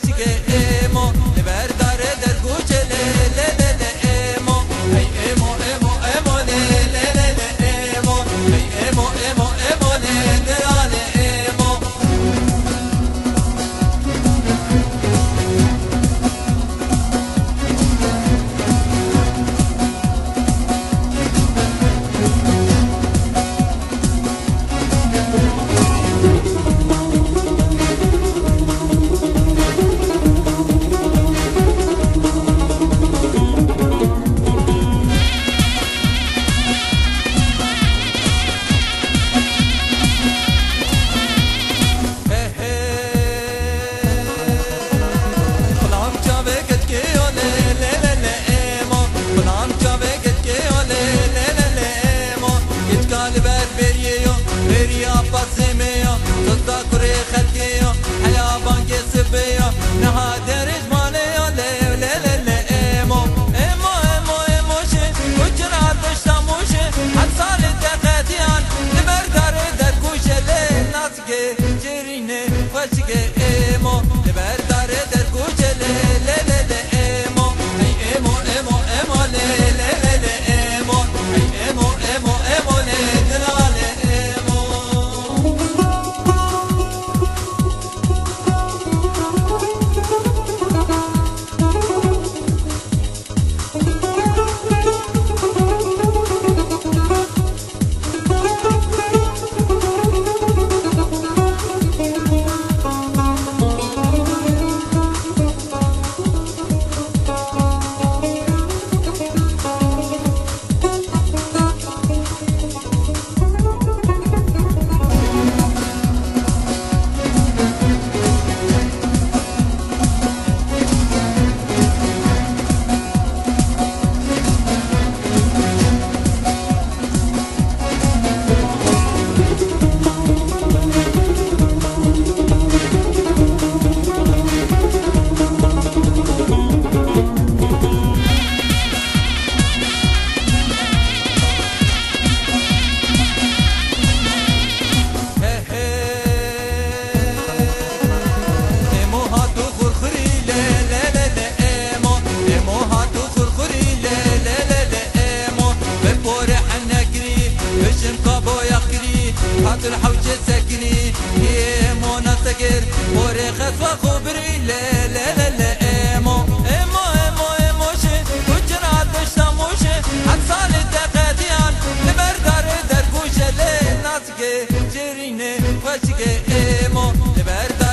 خوشگه ایمو لبر داره در گوچه لی ایمو ای ایمو ایمو ایمو لی ایمو ای ایمو ایمو ایمو لی ایمو خوشگه ایمو لبر داره در گوچه لی ایمو ای ایمو ایمو ایمو لی ایمو ای ایمو ایمو ایمو لی ایمو الحوجة سكني يمو نسكر ورخص وخبري لا لا لا لا ايمو ايمو ايمو ايمو شي وجرات مشتموشي حصال الدقاتيان لبردار دركوشة لي ناسكي جريني وشكي ايمو لبردار